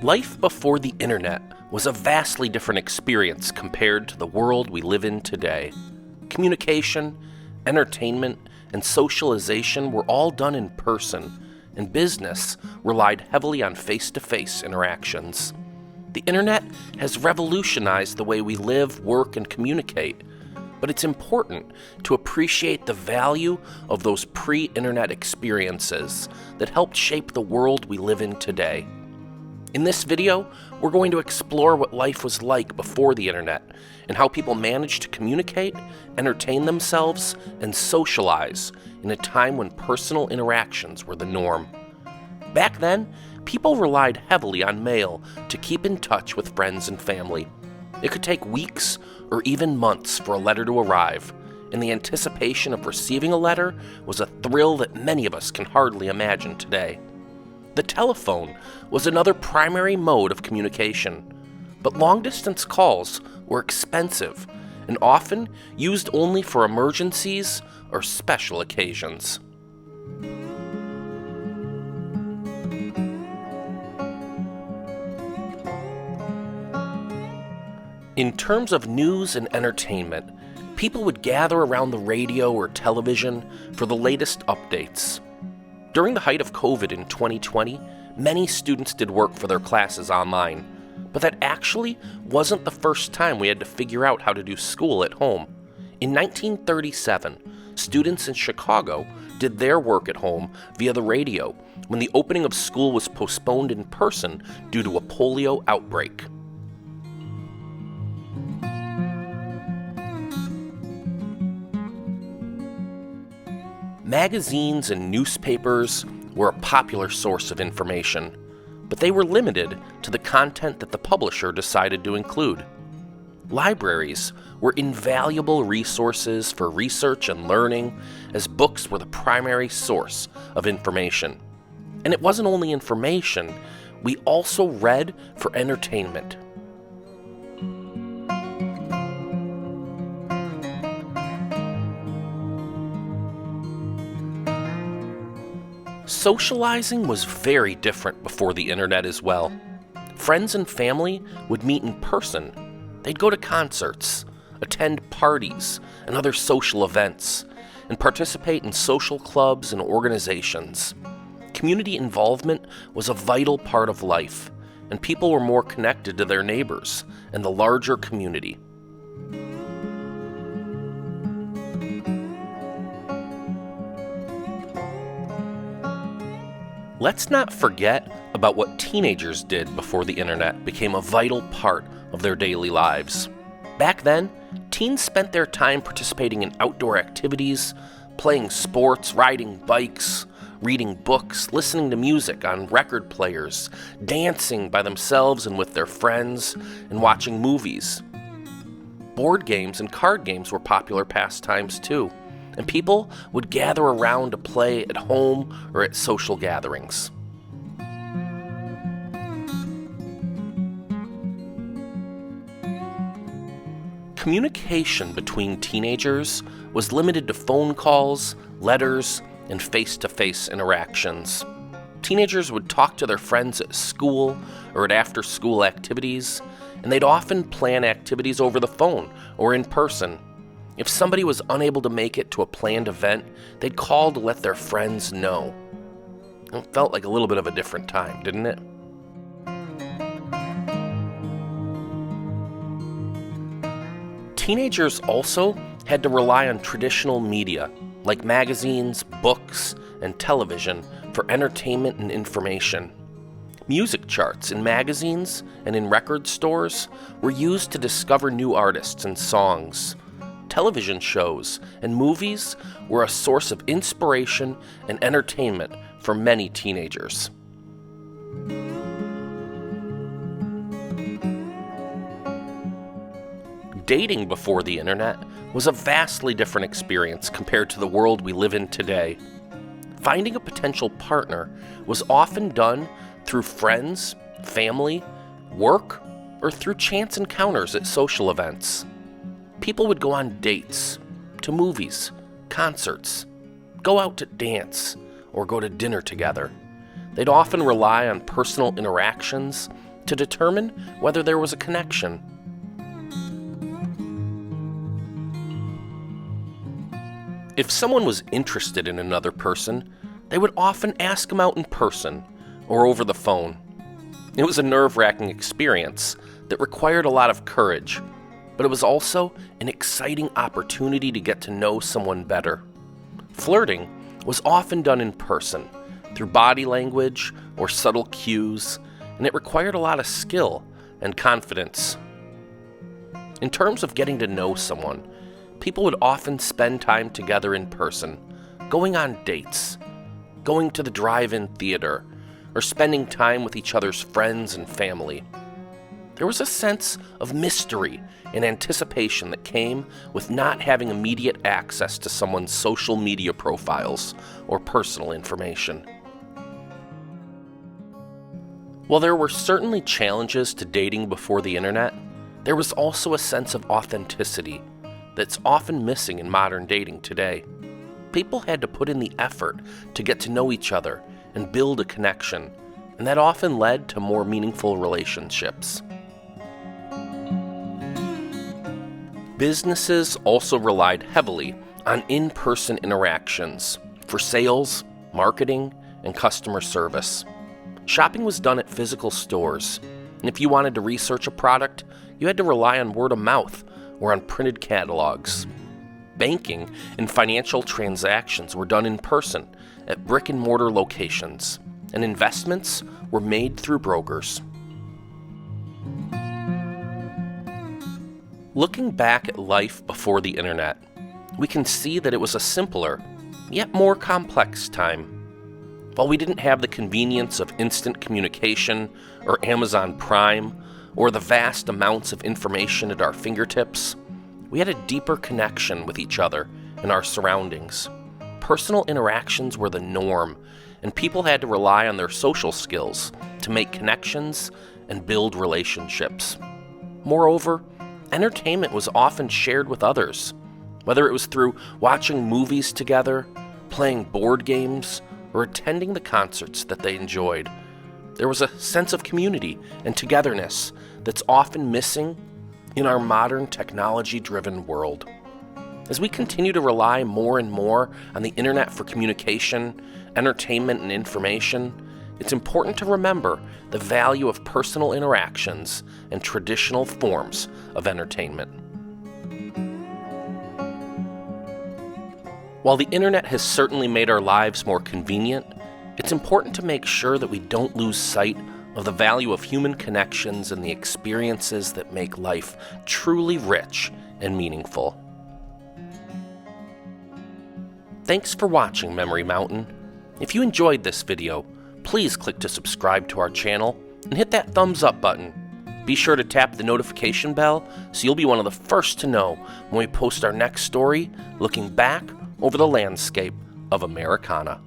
Life before the internet was a vastly different experience compared to the world we live in today. Communication, entertainment, and socialization were all done in person, and business relied heavily on face-to-face interactions. The internet has revolutionized the way we live, work, and communicate, but it's important to appreciate the value of those pre-internet experiences that helped shape the world we live in today. In this video, we're going to explore what life was like before the internet and how people managed to communicate, entertain themselves, and socialize in a time when personal interactions were the norm. Back then, people relied heavily on mail to keep in touch with friends and family. It could take weeks or even months for a letter to arrive, and the anticipation of receiving a letter was a thrill that many of us can hardly imagine today. The telephone was another primary mode of communication, but long-distance calls were expensive and often used only for emergencies or special occasions. In terms of news and entertainment, people would gather around the radio or television for the latest updates. During the height of COVID in 2020, many students did work for their classes online, but that actually wasn't the first time we had to figure out how to do school at home. In 1937, students in Chicago did their work at home via the radio when the opening of school was postponed in person due to a polio outbreak. Magazines and newspapers were a popular source of information, but they were limited to the content that the publisher decided to include. Libraries were invaluable resources for research and learning, as books were the primary source of information. And it wasn't only information, we also read for entertainment. Socializing was very different before the internet as well. Friends and family would meet in person. They'd go to concerts, attend parties and other social events, and participate in social clubs and organizations. Community involvement was a vital part of life, and people were more connected to their neighbors and the larger community. Let's not forget about what teenagers did before the internet became a vital part of their daily lives. Back then, teens spent their time participating in outdoor activities, playing sports, riding bikes, reading books, listening to music on record players, dancing by themselves and with their friends, and watching movies. Board games and card games were popular pastimes too, and people would gather around to play at home or at social gatherings. Communication between teenagers was limited to phone calls, letters, and face-to-face interactions. Teenagers would talk to their friends at school or at after-school activities, and they'd often plan activities over the phone or in person. If somebody was unable to make it to a planned event, they'd call to let their friends know. It felt like a little bit of a different time, didn't it? Teenagers also had to rely on traditional media, like magazines, books, and television, for entertainment and information. Music charts in magazines and in record stores were used to discover new artists and songs. Television shows and movies were a source of inspiration and entertainment for many teenagers. Dating before the internet was a vastly different experience compared to the world we live in today. Finding a potential partner was often done through friends, family, work, or through chance encounters at social events. People would go on dates, to movies, concerts, go out to dance, or go to dinner together. They'd often rely on personal interactions to determine whether there was a connection. If someone was interested in another person, they would often ask him out in person or over the phone. It was a nerve-wracking experience that required a lot of courage, but it was also an exciting opportunity to get to know someone better. Flirting was often done in person, through body language or subtle cues, and it required a lot of skill and confidence. In terms of getting to know someone, people would often spend time together in person, going on dates, going to the drive-in theater, or spending time with each other's friends and family. There was a sense of mystery and anticipation that came with not having immediate access to someone's social media profiles or personal information. While there were certainly challenges to dating before the internet, there was also a sense of authenticity that's often missing in modern dating today. People had to put in the effort to get to know each other and build a connection, and that often led to more meaningful relationships. Businesses also relied heavily on in-person interactions for sales, marketing, and customer service. Shopping was done at physical stores, and if you wanted to research a product, you had to rely on word of mouth or on printed catalogs. Banking and financial transactions were done in person at brick-and-mortar locations, and investments were made through brokers. Looking back at life before the internet, we can see that it was a simpler, yet more complex time. While we didn't have the convenience of instant communication or Amazon Prime or the vast amounts of information at our fingertips, we had a deeper connection with each other and our surroundings. Personal interactions were the norm, and people had to rely on their social skills to make connections and build relationships. Moreover, entertainment was often shared with others, whether it was through watching movies together, playing board games, or attending the concerts that they enjoyed. There was a sense of community and togetherness that's often missing in our modern technology-driven world. As we continue to rely more and more on the internet for communication, entertainment, and information, it's important to remember the value of personal interactions and traditional forms of entertainment. While the internet has certainly made our lives more convenient, it's important to make sure that we don't lose sight of the value of human connections and the experiences that make life truly rich and meaningful. Thanks for watching Memory Mountain. If you enjoyed this video, please click to subscribe to our channel and hit that thumbs up button. Be sure to tap the notification bell so you'll be one of the first to know when we post our next story looking back over the landscape of Americana.